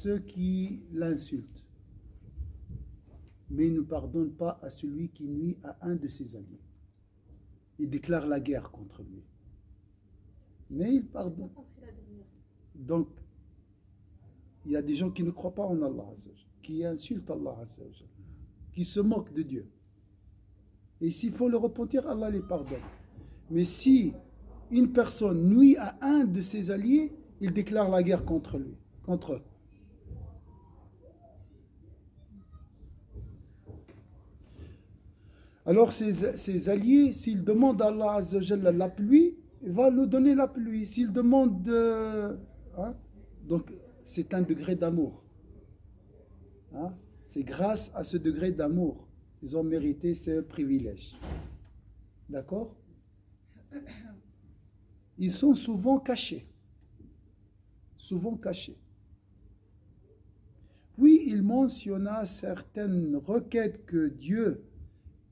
ceux qui l'insultent, mais il ne pardonne pas à celui qui nuit à un de ses alliés. Il déclare la guerre contre lui. Mais il pardonne. Donc, il y a des gens qui ne croient pas en Allah, qui insultent Allah, qui se moquent de Dieu. Et s'il faut le repentir, Allah les pardonne. Mais si une personne nuit à un de ses alliés, il déclare la guerre contre lui, contre eux. Alors ses alliés, s'ils demandent à Allah la pluie, il va nous donner la pluie. S'ils demandent... donc c'est un degré d'amour. C'est grâce à ce degré d'amour ils ont mérité ce privilège. D'accord? Ils sont souvent cachés. Souvent cachés. Puis il mentionna certaines requêtes que Dieu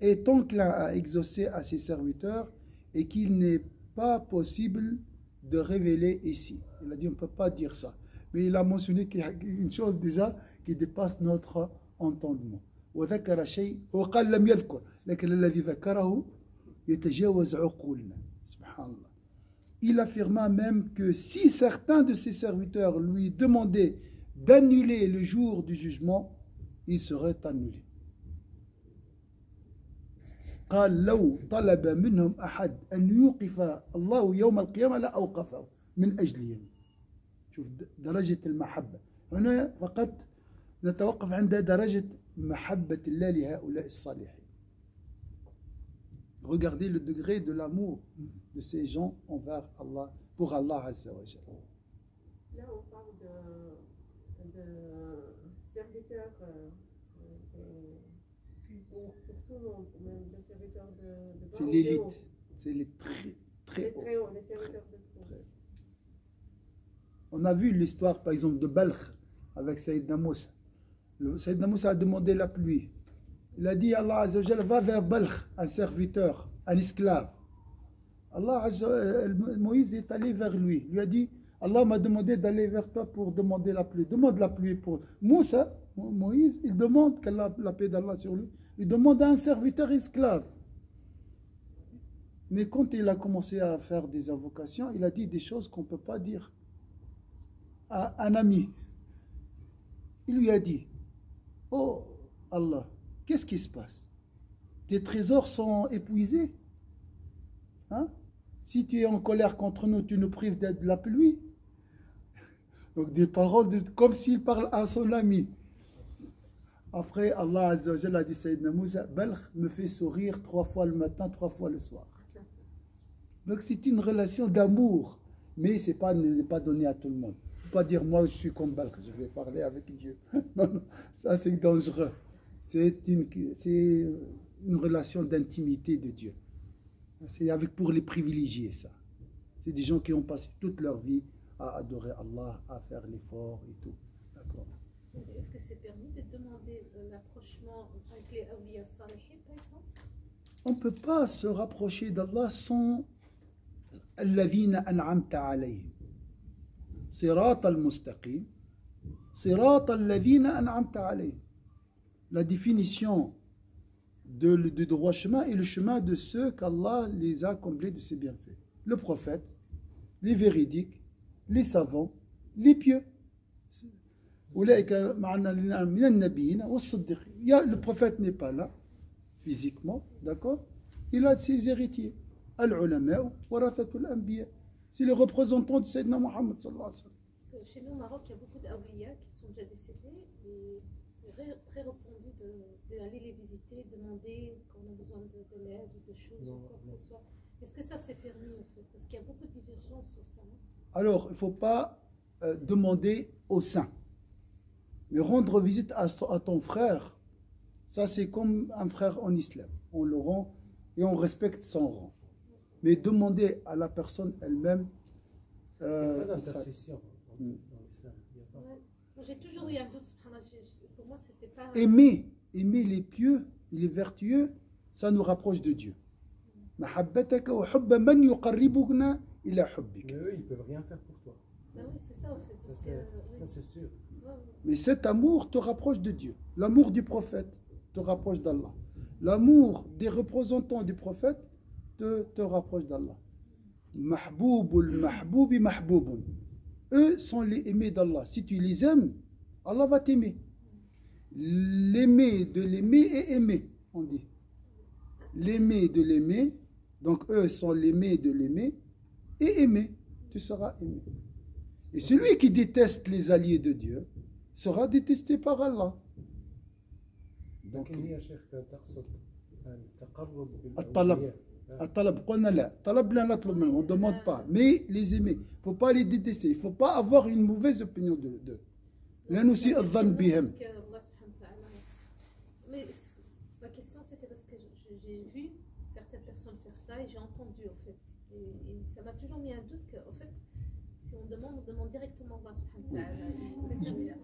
est enclin à exaucer à ses serviteurs et qu'il n'est pas possible de révéler ici. Il a dit on ne peut pas dire ça. Mais il a mentionné qu'il y a une chose déjà qui dépasse notre entendement. وذكر شيء وقال لم يذكر لكن الذي ذكره يتجاوز عقولنا. Subhanallah. Il affirma même que si certains de ses serviteurs lui demandaient d'annuler le jour du jugement, il serait annulé. قال لو طلب منهم أحد أن يوقف الله يوم القيامة لأوقفه من أجلهم. شوف درجة المحبة. هنا فقط نتوقف عند درجة محبة الله لهؤلاء الصالحين. Regardez le degré de l'amour de ces gens envers Allah, pour Allah Azza wa Jalla. Là, on parle de serviteurs pour tout le monde, même des serviteurs de c'est l'élite, c'est les très hauts. Les serviteurs de trop. On a vu l'histoire, par exemple, de Balkh avec Sayyidina Moussa. Sayyidina Moussa a demandé la pluie. Il a dit, Allah Azza wa Jalla, va vers Balkh, un serviteur, un esclave. Moïse est allé vers lui. Il lui a dit, Allah m'a demandé d'aller vers toi pour demander la pluie. Demande la pluie pour Moussa. Moïse, il demande qu'Allah, la paix d'Allah sur lui, il demande à un serviteur esclave. Mais quand il a commencé à faire des invocations, il a dit des choses qu'on ne peut pas dire à un ami. Il lui a dit, oh Allah, qu'est-ce qui se passe? Tes trésors sont épuisés. Si tu es en colère contre nous, tu nous prives de la pluie. Donc des paroles comme s'il parle à son ami. Après, Allah Azza wa Jalla a dit Sayyidina Moussa, Balkh me fait sourire 3 fois le matin, 3 fois le soir. Donc c'est une relation d'amour, mais ce n'est pas donné à tout le monde. Il ne faut pas dire moi je suis comme Balkh, je vais parler avec Dieu. Non, non, ça c'est dangereux. C'est une relation d'intimité de Dieu. C'est pour les privilégiés ça. C'est des gens qui ont passé toute leur vie à adorer Allah, à faire l'effort et tout. D'accord. Est-ce que c'est permis de demander l'approchement avec les awliya salihin par exemple? On ne peut pas se rapprocher d'Allah sans الذين أنعمت عليهم صراط المستقيم صراط الذين أنعمت عليهم. La définition du droit chemin est le chemin de ceux qu'Allah les a comblés de ses bienfaits. Le prophète, les véridiques, les savants, les pieux. Le prophète n'est pas là physiquement, d'accord? Il a ses héritiers. C'est le représentant de Sayyidina Muhammad sallallahu alayhi wa sallam. Parce que chez nous au Maroc, il y a beaucoup d'awliya qui sont déjà décédés et c'est très répandu d'aller les visiter, demander quand on a besoin de l'aide ou de choses ou quoi que ce soit. Est-ce que ça c'est permis en fait? Parce qu'il y a beaucoup de divergences sur ça. Alors, il ne faut pas demander au saint. Mais rendre visite à ton frère, ça c'est comme un frère en islam. On le rend et on respecte son rang. Mais demander à la personne elle-même... il n'y a pas d'intercession dans l'islam. J'ai toujours eu un doute, pour moi c'était pas... Aimer les pieux et les vertueux, ça nous rapproche de Dieu. Mais eux, ils ne peuvent rien faire pour toi. Ben oui, c'est ça en fait. Ça c'est sûr. Mais cet amour te rapproche de Dieu. L'amour du prophète te rapproche d'Allah. L'amour des représentants du prophète te rapproche d'Allah. Mahboubul mahboubi mahbouboun. Eux sont les aimés d'Allah. Si tu les aimes, Allah va t'aimer. L'aimer de l'aimer est aimer, on dit. L'aimer de l'aimer, donc eux sont l'aimé de l'aimer, et aimer, tu seras aimé. Et celui qui déteste les alliés de Dieu sera détesté par Allah. Donc, on ne demande pas, mais les aimer. Il ne faut pas les détester, il ne faut pas avoir une mauvaise opinion d'eux. Mais ma question c'était parce que j'ai vu certaines personnes faire ça et j'ai entendu en fait. Et ça m'a toujours mis un doute qu'en fait, si on demande directement Allah subhanahu wa ta'ala.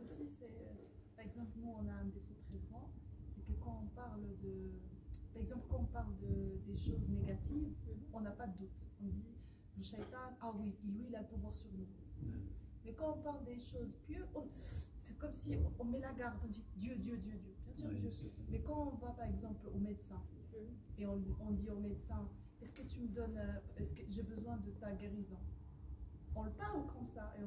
Par exemple, nous on a un défaut très grand, c'est que quand on parle de. Par exemple, quand on parle des choses négatives, on n'a pas de doute. On dit le shaitan, ah oui, lui il a le pouvoir sur nous. Mais quand on parle des choses pieuses, c'est comme si on met la garde, on dit Dieu, Dieu, Dieu, Dieu. Bien sûr, Dieu. Mais quand on va par exemple au médecin et on dit au médecin, est-ce que tu me donnes, est-ce que j'ai besoin de ta guérison? On le parle comme ça et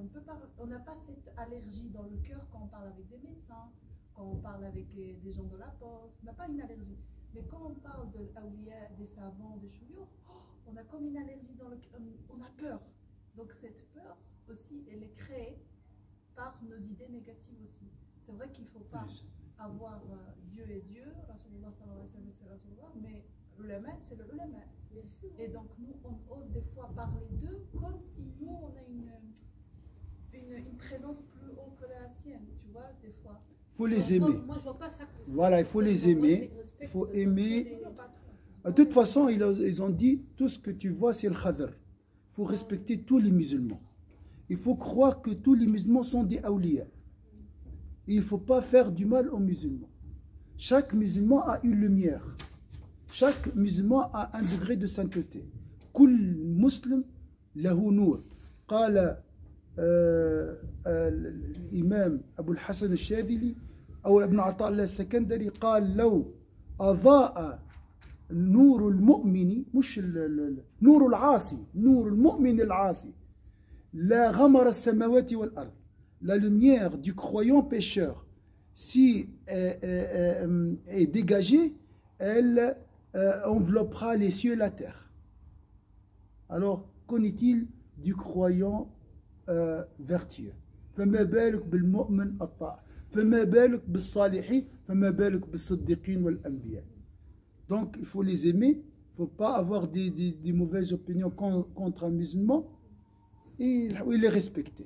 on n'a pas cette allergie dans le cœur quand on parle avec des médecins, quand on parle avec des gens de la poste, on n'a pas une allergie. Mais quand on parle de l'awliya, des savants, des chouyours, on a comme une allergie dans le cœur, on a peur. Donc cette peur aussi, elle est créée par nos idées négatives aussi. C'est vrai qu'il ne faut pas avoir Dieu et Dieu, Rasulullah sallallahu alayhi wa sallam, mais l'ulama, c'est le ulama. Et donc nous, on ose des fois parler d'eux comme si nous, on a une présence plus haute que la sienne, tu vois, des fois. Il faut les aimer. Moi, je vois pas ça comme ça. Voilà, il faut les aimer. Il faut aimer. De toute façon, ils ont dit, tout ce que tu vois, c'est le khadr. Il faut respecter tous les musulmans. Il faut croire que tous les musulmans sont des awliya. Il ne faut pas faire du mal aux musulmans. Chaque musulman a une lumière. Chaque musulman a un degré de sainteté. Kul muslim lahu nur. قال الإمام أبو الحسن الشاذلي أو ابن عطاء الله السكندري قال لو أضاء نور المؤمن مش نور العاصي نور المؤمن العاصي لا غمر السماوات والأرض. La lumière du croyant pécheur, si est dégagée, elle enveloppera les cieux et la terre. Alors, qu'en est-il du croyant vertueux? فما بالك بالمؤمن الطاعة فما بالك بالصالحين فما بالك بالصديقين والأنبياء. Donc, il faut les aimer, il ne faut pas avoir des mauvaises opinions contre un musulman et les respecter.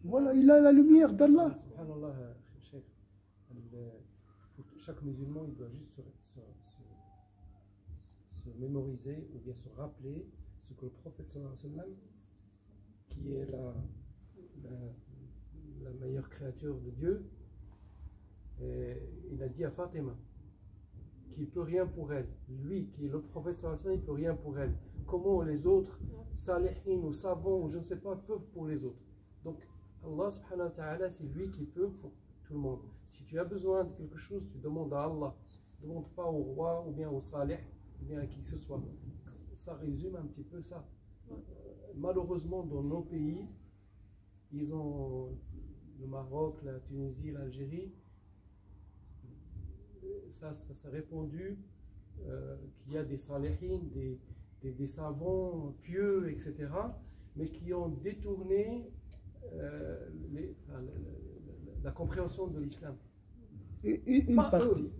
Voilà, il a la lumière d'Allah. Subhanallah, Cheikh, chaque musulman, il doit juste se mémoriser ou bien se rappeler ce que le prophète sallallahu alayhi wa sallam, qui est la meilleure créature de Dieu, il a dit à Fatima qu'il ne peut rien pour elle. Lui, qui est le prophète sallallahu alayhi wa sallam, il ne peut rien pour elle. Comment les autres, salihin ou savants, ou je ne sais pas, peuvent pour les autres. Donc, Allah subhanahu wa ta'ala, c'est lui qui peut pour tout le monde. Si tu as besoin de quelque chose, tu demandes à Allah. Ne demande pas au roi, ou bien au salih, ou bien à qui que ce soit. Ça résume un petit peu ça. Malheureusement, dans nos pays, ils ont le Maroc, la Tunisie, l'Algérie, ça s'est répandu qu'il y a des salihines, des savants pieux, etc., mais qui ont détourné la compréhension de l'islam. Et une partie. Eux,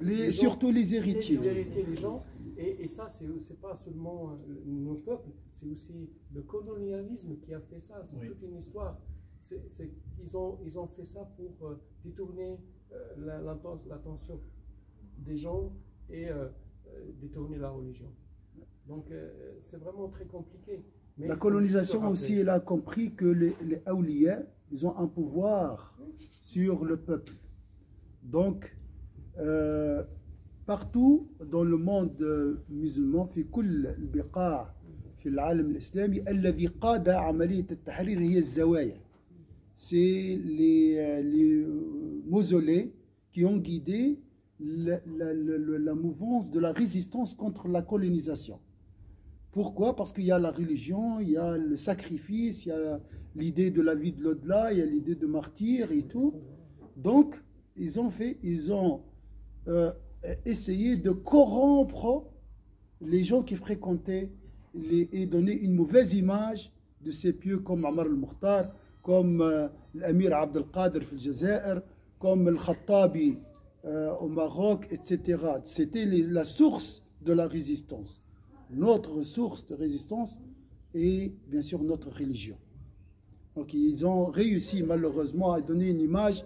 mais surtout les héritiers. Les héritiers, les gens. Et ça, c'est pas seulement nos peuples, c'est aussi le colonialisme qui a fait ça. C'est toute une histoire. Ils ont fait ça pour détourner l'attention des gens et détourner la religion. Donc, c'est vraiment très compliqué. Mais la colonisation aussi, elle a compris que les awliya, ils ont un pouvoir sur le peuple. Donc, partout dans le monde musulman, في كل البقاع في العالم الإسلامي الذي قاد عملية التحرير هي الزوايا. C'est les mausolées qui ont guidé la mouvance de la résistance contre la colonisation. Pourquoi? Parce qu'il y a la religion, il y a le sacrifice, il y a l'idée de la vie de l'au-delà, il y a l'idée de martyr et tout. Donc, ils ont essayé de corrompre les gens qui fréquentaient et donner une mauvaise image de ces pieux comme Omar al-Mukhtar, comme l'Amir Abd al-Qadir في الجزائر, comme al-Khattabi au Maroc, etc. C'était la source de la résistance. Notre source de résistance est bien sûr notre religion. Donc ils ont réussi malheureusement à donner une image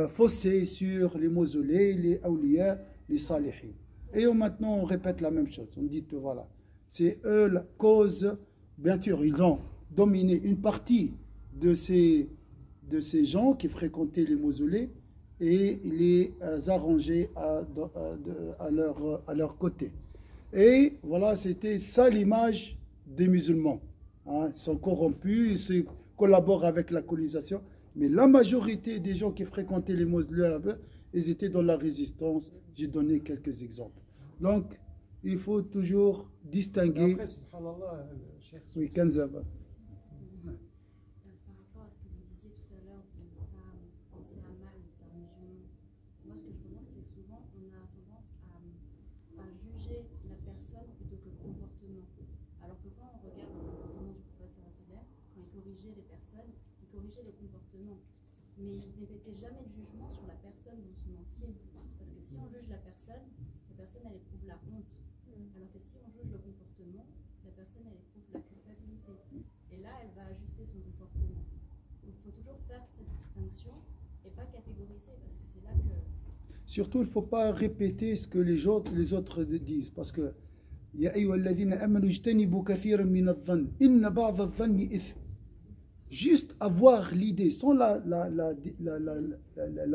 faussée sur les mausolées, les awliya, les salihin. Et maintenant on répète la même chose. On dit que voilà, c'est eux la cause. Bien sûr, ils ont dominé une partie de ces gens qui fréquentaient les mausolées et les arranger à leur côté. Et voilà, c'était ça l'image des musulmans. Hein, ils sont corrompus, ils collaborent avec la colonisation, mais la majorité des gens qui fréquentaient les mausolées, ils étaient dans la résistance. J'ai donné quelques exemples. Donc, il faut toujours distinguer. Après, subhanallah, cher. Oui, Kanzaba. Par rapport à ce que vous disiez tout à l'heure de ne pas penser à mal d'un musulman, moi ce que je remarque c'est que souvent on a tendance à juger la personne plutôt que le comportement. Alors que quand on regarde le comportement du professeur Assalam, quand il corrigeait les personnes, il corrigeait le comportement. Mais il n'émettait jamais de jugement sur la personne dans son entier. Parce que si on juge la personne elle éprouve la honte. Alors que si on juge le comportement, la personne elle éprouve la culpabilité. Et là, elle va ajuster son comportement. Donc il faut toujours faire cette distinction et pas catégoriser parce que c'est là que... Surtout, il ne faut pas répéter ce que les autres disent. Parce que Ya ayyuhalladhina amanu ijtanibu kathiran min adh-dhann inna ba'd adh-dhanni ithm. Juste avoir l'idée sans la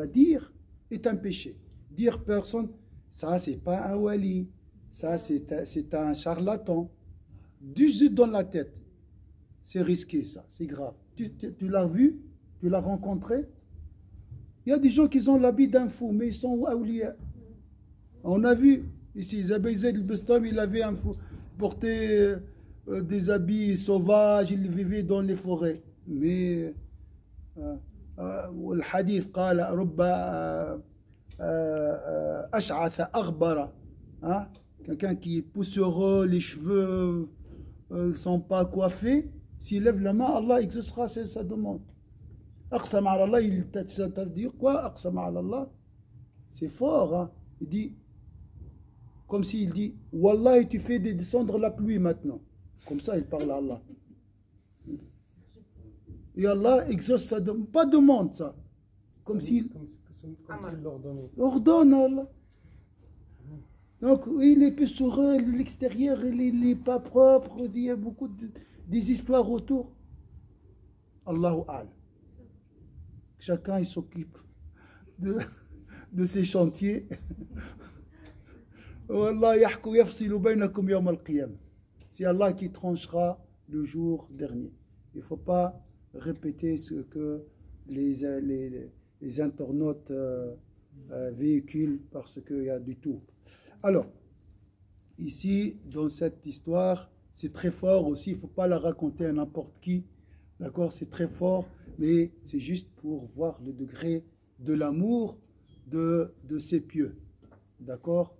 dire est un péché. Dire personne, ça c'est pas un wali, ça c'est un charlatan. Juste dans la tête, c'est risqué ça, c'est grave. Tu l'as vu, tu l'as rencontré. Il y a des gens qui ont l'habit d'un fou, mais ils sont awliya. On a vu ici, Zabaï Zaid al-Bastami, il avait un fou, portait des habits sauvages, il vivait dans les forêts. Mais le hadith قال رب أشعث أغبر, quelqu'un qui est poussiéreux, les cheveux ne sont pas coiffés, s'il lève la main, Allah exaucera sa demande. أقسم على الله, ça veut dire quoi? أقسم على الله, c'est fort, hein? Il dit, comme s'il dit, Wallah, tu fais descendre la pluie maintenant. Comme ça, il parle à Allah. Et Allah exauce sa demande. Pas demande ça. Comme s'il l'ordonnait. Ordonne Allah. Donc, oui, il est pessoureux, l'extérieur, il n'est pas propre. Il y a beaucoup des histoires autour. Allahu A'lam. Chacun, il s'occupe de ses chantiers. Wallah yahku yafsilu baynakum yawm al-qiyam. C'est Allah qui tranchera le jour dernier. Il ne faut pas répéter ce que les internautes véhiculent parce qu'il y a du tout. Alors, ici, dans cette histoire, c'est très fort aussi. Il ne faut pas la raconter à n'importe qui. D'accord? C'est très fort, mais c'est juste pour voir le degré de l'amour de ces pieux. D'accord?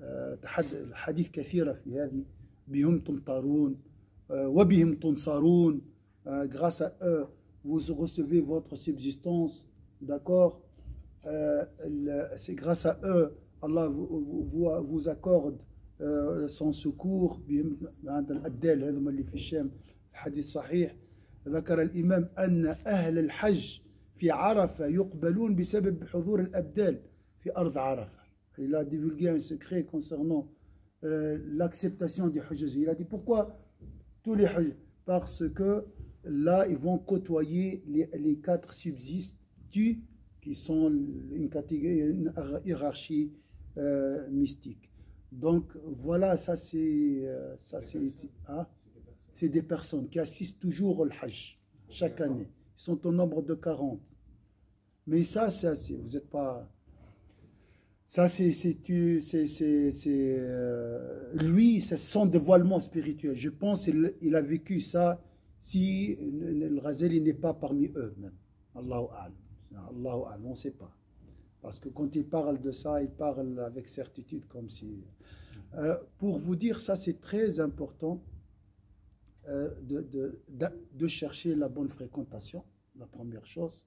الحديث كثيرة في هذه بهم تمطرون وبهم تنصرون. Grâce à eux vous recevez votre subsistance, d'accord? C'est grâce à eux Allah vous accorde son secours. بهم عند الأبدال هذم اللي في الشام. الحديث صحيح. ذكر الإمام أن أهل الحج في عرفة يقبلون بسبب حضور الأبدال في أرض عرفة. Il a divulgué un secret concernant l'acceptation des hujjaj. Il a dit pourquoi tous les hujjaj? Parce que là, ils vont côtoyer les 4 substituts qui sont une catégorie, une hiérarchie mystique. Donc voilà, ça c'est. Hein? c'est des personnes qui assistent toujours au Hajj chaque année. Ils sont au nombre de 40. Mais ça, c'est assez. Vous n'êtes pas. Ça, lui, c'est son dévoilement spirituel. Je pense qu'il a vécu ça si le Ghazali n'est pas parmi eux même. Allahu A'lam. Allahu A'lam, on ne sait pas. Parce que quand il parle de ça, il parle avec certitude comme si... pour vous dire, ça c'est très important de chercher la bonne fréquentation, la première chose,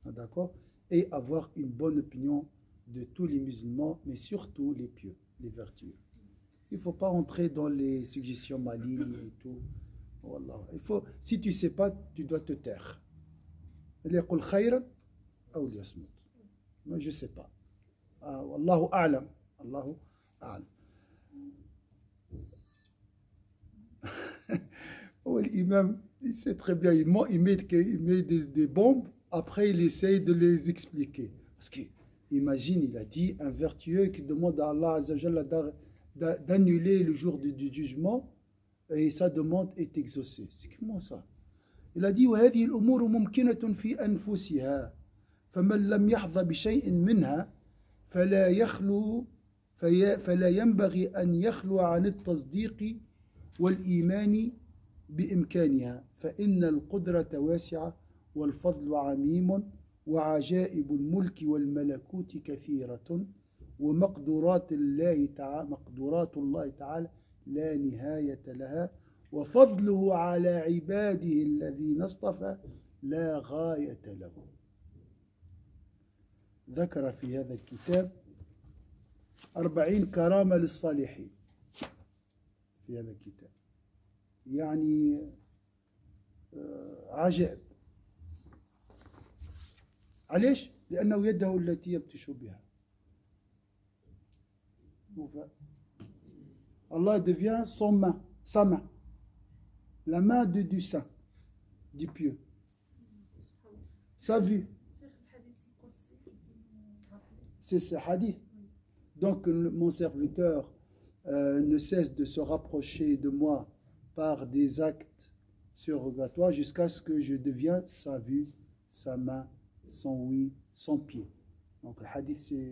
d'accord, et avoir une bonne opinion de tous les musulmans, mais surtout les pieux, les vertueux. Il ne faut pas entrer dans les suggestions malignes et tout. Wallah. Il faut, si tu ne sais pas, tu dois te taire. ليقل خيرا أو ليصمت. Moi, je ne sais pas. Wallahu a'lam. Allahu a'lam. L'imam, il sait très bien, il met des bombes, après il essaye de les expliquer. Parce que, imagine, il a dit, un vertueux qui demande à Allah Azza wa Jalla d'annuler le jour du jugement, et sa demande est exaucée. C'est comment ça? Il a dit وهذه الأمور ممكنة في أنفسها فمن لم يحظى بشيء منها فلا ينبغي أن يخلو عن التصديق والإيمان بإمكانها فإن القدرة واسعة والفضل عميم وعجائب الملك والملكوت كثيرة ومقدورات الله تعالى لا نهاية لها وفضله على عباده الذين اصطفى لا غاية له. ذكر في هذا الكتاب 40 كرامة للصالحين في هذا الكتاب، يعني عجائب. علاش؟ لأنه يده التي يبطش بها. Allah devient son main, sa main, la main du saint, du pieux, sa vue. C'est ce hadith. Donc mon serviteur ne cesse de se rapprocher de moi par des actes surrogatoires jusqu'à ce que je devienne sa vue, sa main, son oui, son pied. Donc le hadith c'est...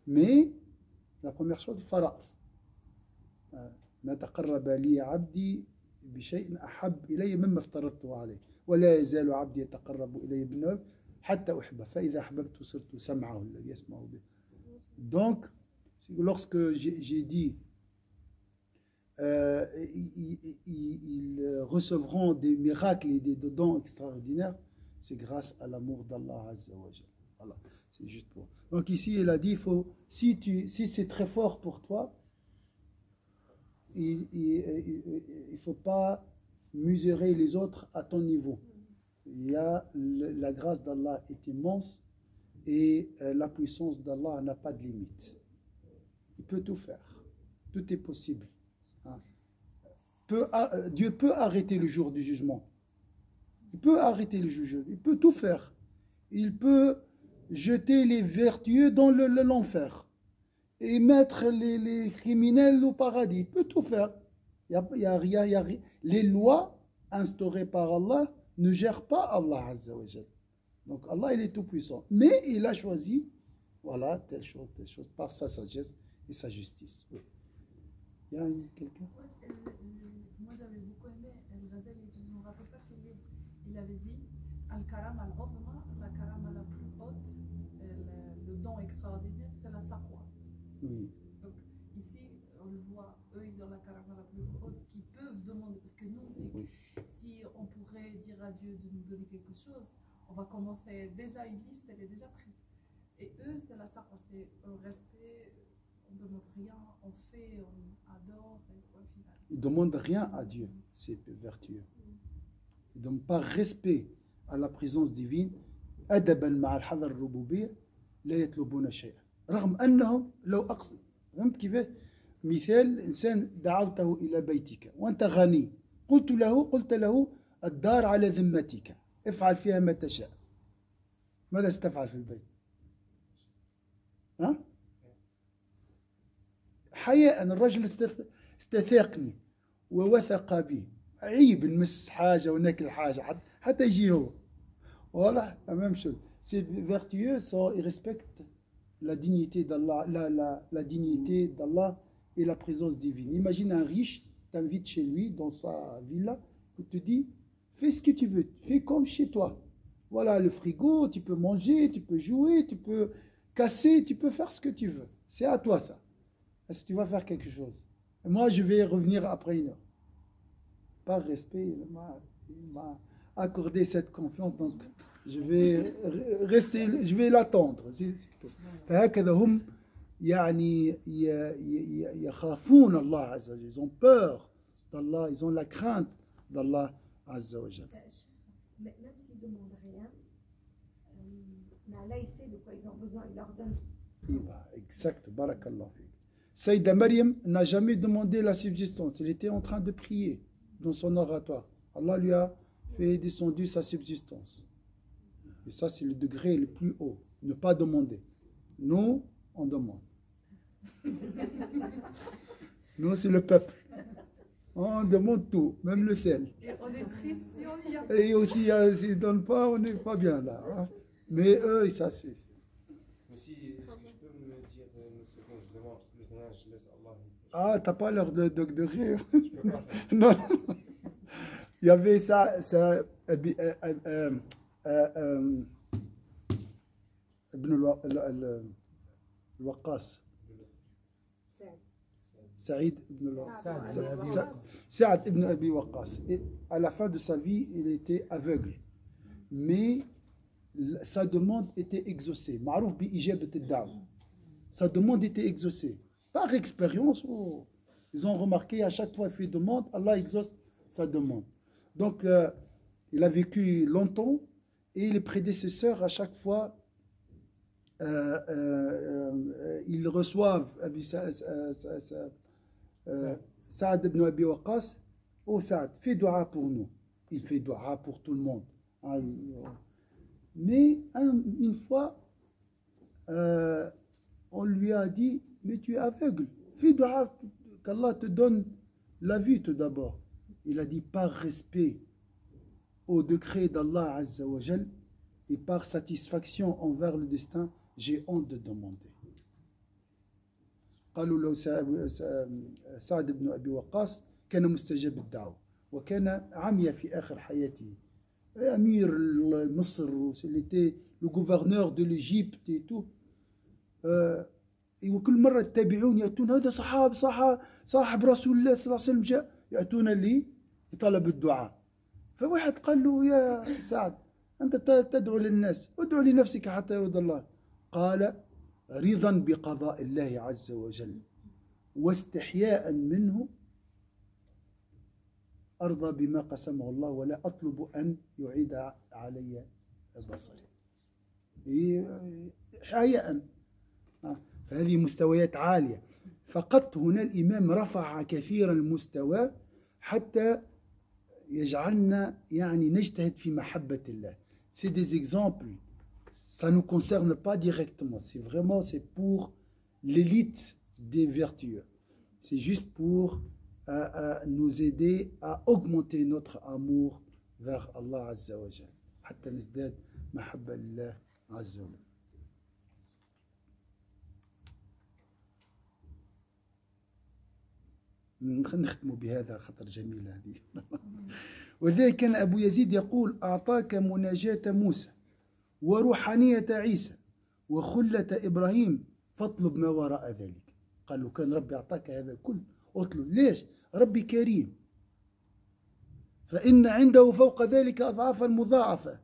Mais la première chose, fara'at. ما تقرب لي عبدي بشيء أحب إلي مما افترضته عليه ولا يزال عبدي يتقرب إلي بالنوافل حتى أحبه فإذا أحببت صرت سمعه الذي يسمع به. Donc, lorsque j'ai dit ils recevront des miracles et des dons extraordinaires, c'est grâce à l'amour d'Allah Azza wa Jalla. Voilà, c'est juste pour. Donc ici, il a dit, si c'est très fort pour toi, il ne faut pas mesurer les autres à ton niveau. La grâce d'Allah est immense et la puissance d'Allah n'a pas de limite. Il peut tout faire. Tout est possible. Hein. Dieu peut arrêter le jour du jugement. Il peut arrêter le jugement. Il peut tout faire. Il peut jeter les vertueux dans l'enfer. Et mettre les criminels au paradis. Il peut tout faire. Il y a rien. Les lois instaurées par Allah ne gèrent pas Allah Azza wa Jal. Donc Allah, il est tout puissant. Mais il a choisi, voilà, telle chose, par sa sagesse et sa justice. Oui. Il y a quelqu'un? Moi, j'avais beaucoup aimé Al-Ghazali. Je ne me rappelle pas quel livre. Il avait dit Al-Karam al-Uzma, la karama la plus haute, le don extraordinaire, c'est la taqwa. Oui. Donc ici, on le voit, eux, ils ont la karama la plus haute qui peuvent demander, parce que nous, si on pourrait dire à Dieu de nous donner quelque chose, on va commencer déjà une liste, elle est déjà prête. Et eux, c'est la taqwa, c'est un respect, on ne demande rien, on fait, on adore, et au final. Ils ne demandent rien à Dieu, c'est vertueux. Ils ne donnent pas respect à la présence divine. أدبا مع الحضر الربوبية لا يطلبون شيئا رغم أنهم لو أقصد. فهمت كيف؟ مثال إنسان دعوته إلى بيتك وأنت غني قلت له الدار على ذمتك افعل فيها ما تشاء. ماذا ستفعل في البيت؟ ها؟ حياء الرجل استثاقني ووثق بي عيب نمس حاجة وناكل حاجة حتى يجي هو. Voilà, la même chose. Ces vertueux ils respectent la dignité d'Allah, la dignité d'Allah et la présence divine. Imagine un riche t'invite chez lui dans sa villa, il te dit fais ce que tu veux, fais comme chez toi. Voilà le frigo, tu peux manger, tu peux jouer, tu peux casser, tu peux faire ce que tu veux. C'est à toi ça. Est-ce que tu vas faire quelque chose? Et moi je vais revenir après une heure. Par respect, il m'a accordé cette confiance, donc je vais rester, je vais l'attendre. C'est tout. فهكذا هم يعني يخافون الله عز وجل. Ils ont peur d'Allah, ils ont la crainte d'Allah Azza wa Jal. Même s'ils ne demandent rien, mais Allah il sait de quoi ils ont besoin, il leur donne. Exact, barakallah. Saïda Maryam n'a jamais demandé la subsistance, elle était en train de prier dans son oratoire. Allah lui a fait descendre sa subsistance. Et ça, c'est le degré le plus haut. Ne pas demander. Nous, on demande. Nous, c'est le peuple. On demande tout, même le sel. Et on est triste si on y a. Et aussi, s'ils ne donnent pas, on n'est pas bien là. Hein. Mais eux, ça, c'est... Mais si, est-ce que je peux me dire une seconde, je demande plus rien, je laisse Allah. Ah, t'as pas l'air de rire. Je peux pas faire. Non. Il y avait ça ابن الوقاص Saïd ibn Abi Waqqas. Et à la fin de sa vie, il était aveugle. Mais sa demande était exaucée. Ma'rouf bi ijabat ad-da'wa. Sa demande était exaucée. Par expérience, ils ont remarqué à chaque fois qu'il fait demande, Allah exauce sa demande. Donc, il a vécu longtemps et les prédécesseurs, à chaque fois, ils reçoivent Saad ibn Abi Waqqas. Oh Saad, fais dua pour nous. Il fait dua pour tout le monde. Mais une fois, on lui a dit, mais tu es aveugle. Fais dua qu'Allah te donne la vue tout d'abord. Il a dit, par respect au décret d'Allah Azza wa Jal et par satisfaction envers le destin, j'ai honte de demander. قالوا له سعد بن أبي وقاص كان مستجاب الدعوة وكان عمي في آخر حياته. أمير مصر, il était le gouverneur de l'Égypte et tout. وكل مرة التابعون يأتون هذا صاحب رسول الله صلى الله عليه وسلم جاء يأتون لي يطلب الدعاء. فواحد قال له يا سعد أنت تدعو للناس ادعو لنفسك حتى يرضى الله. قال رضا بقضاء الله عز وجل واستحياء منه أرضى بما قسمه الله ولا أطلب أن يعيد علي بصري. حياء. فهذه مستويات عالية. فقط هنا الإمام رفع كثيرا المستوى حتى يجعلنا يعني نجتهد في محبة الله. C'est des exemples. Ça ne nous concerne pas directement. C'est vraiment, c'est pour l'élite des vertueux. C'est juste pour nous aider à augmenter notre amour vers Allah Azza wa Jal. حتى نزداد محبة لله عز وجل. نختم بهذا خطر جميل هذه. ولذلك كان أبو يزيد يقول أعطاك مناجاة موسى وروحانية عيسى وخلة إبراهيم فاطلب ما وراء ذلك. قال له كان ربي أعطاك هذا كله اطلب. ليش؟ ربي كريم فإن عنده فوق ذلك أضعافا مضاعفة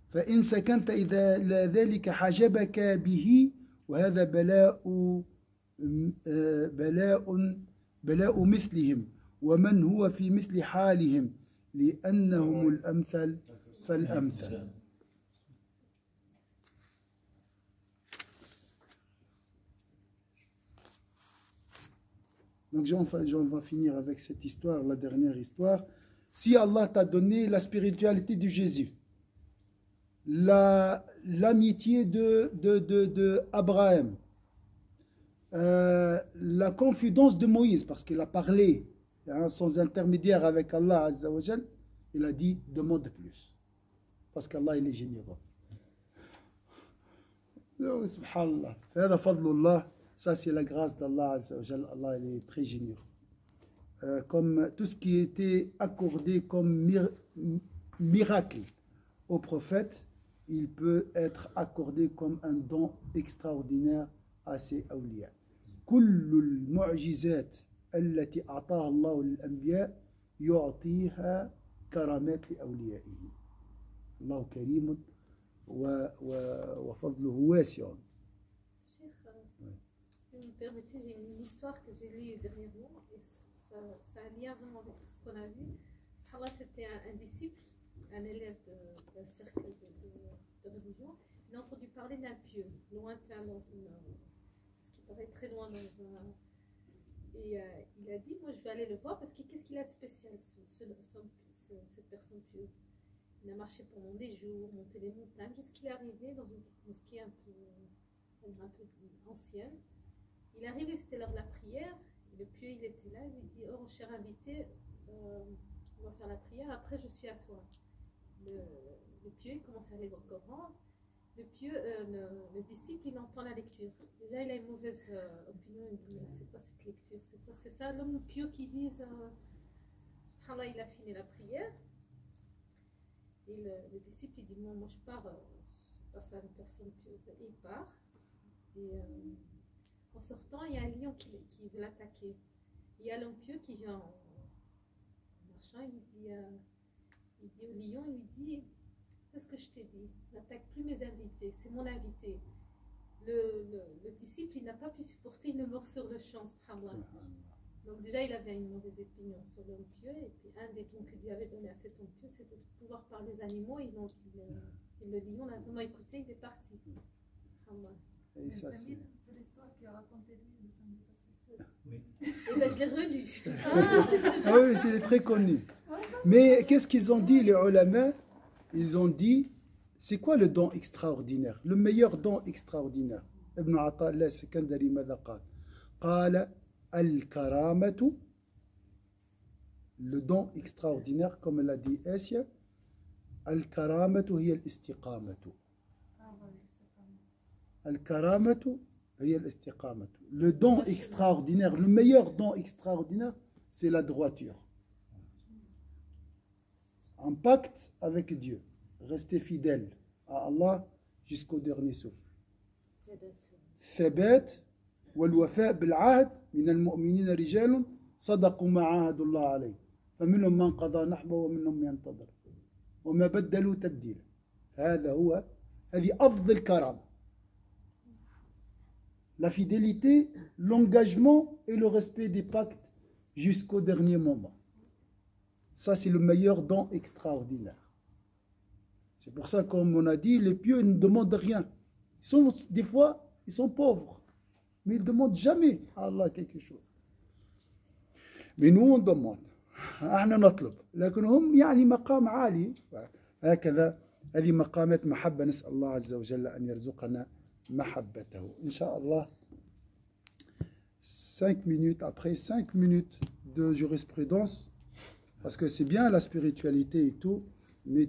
فإن سكنت إذا ذلك حجبك به وهذا بلاء مثلهم ومن هو في مثل حالهم لأنهم الأمثل فالأمثل. Donc on va finir avec cette histoire, la dernière histoire. Si Allah t'a donné la spiritualité de Jésus, l'amitié de Abraham, la confidence de Moïse, parce qu'il a parlé hein, sans intermédiaire avec Allah Azza wa Jal, il a dit demande plus. Parce qu'Allah il est généreux. Donc, subhanallah. هذا فضل الله. Ça c'est la grâce d'Allah Azza wa Jal. Allah il est très généreux. Comme tout ce qui était accordé comme miracle au prophète, il peut être accordé comme un don extraordinaire à ses awliya. كل المعجزات التي أعطاها الله للأنبياء يعطيها كرامات لأوليائه. الله كريم وفضله واسع. Cheikh, si vous me permettez, j'ai une histoire que j'ai lue dernièrement et ça a un lien vraiment avec tout ce qu'on a vu. Allah, c'était un disciple, un élève d'un cercle de religion. Il a entendu parler d'un pieu, lointain dans ce qui paraît très loin dans un. Et il a dit, moi je vais aller le voir parce que qu'est-ce qu'il a de spécial, cette personne pieuse. Il a marché pendant des jours, monté les montagnes, jusqu'il est arrivé dans une petite mosquée un peu ancienne. Il est arrivé, c'était l'heure de la prière, et le pieu il était là, il lui dit, oh cher invité, on va faire la prière, après je suis à toi. Le pieu il commence à lire au Coran. Le disciple, il entend la lecture. Déjà, il a une mauvaise opinion. Il dit, c'est quoi cette lecture? C'est ça l'homme pieux qui dit, Allah, il a fini la prière. Et le disciple, il dit, non, moi je pars, c'est pas ça une personne pieuse. Et il part. Et en sortant, il y a un lion qui veut l'attaquer. Il y a l'homme pieux qui vient en marchant, il dit au lion, il lui dit, qu'est-ce que je t'ai dit? N'attaque plus mes invités, c'est mon invité. Le disciple, il n'a pas pu supporter, il est mort sur le champ, subhanallah. Donc déjà, il avait une mauvaise opinion sur l'homme pieux, et puis un des dons que Dieu avait donné à cet homme pieux, c'était de pouvoir parler aux animaux, et donc le lion l'a vraiment écouté, il est parti. Et ça, c'est l'histoire qui a raconté lui le samedi passé. Oui. Et ben je l'ai relu. Ah oui, c'est très connu. Mais qu'est-ce qu'ils ont dit les ulama? Ils ont dit, c'est quoi le don extraordinaire? Le meilleur don extraordinaire. Ibn Ata'illah Sikandari ماذا قال؟ قال الكرامة. Le don extraordinaire, comme l'a dit Asia, الكرامة هي الاستقامة. الكرامة هي الاستقامة. Le don extraordinaire, le meilleur don extraordinaire, c'est la droiture. Un pacte avec Dieu. Rester fidèle à Allah jusqu'au dernier souffle. ثبات والوفاء بالعهد من المؤمنين رجال صدقوا ما عاهدوا الله عليه فمنهم من قضى نحبه ومنهم من ينتظر وما بدلوا تبديلا. هذه أفضل كرامة. La fidélité, l'engagement et le respect des pactes jusqu'au dernier moment. Ça, c'est le meilleur don extraordinaire. C'est pour ça, comme on a dit, les pieux ne demandent rien. Des fois, ils sont pauvres. Mais ils ne demandent jamais à Allah quelque chose. Mais nous, on demande. احنا نطلب. لكن هم يعني مقام عالي. هكذا هذه مقامات محبة. نسأل الله عز وجل أن يرزقنا محبته. إن شاء الله 5 minutes après 5 minutes de jurisprudence. Parce que c'est bien la spiritualité et tout, mais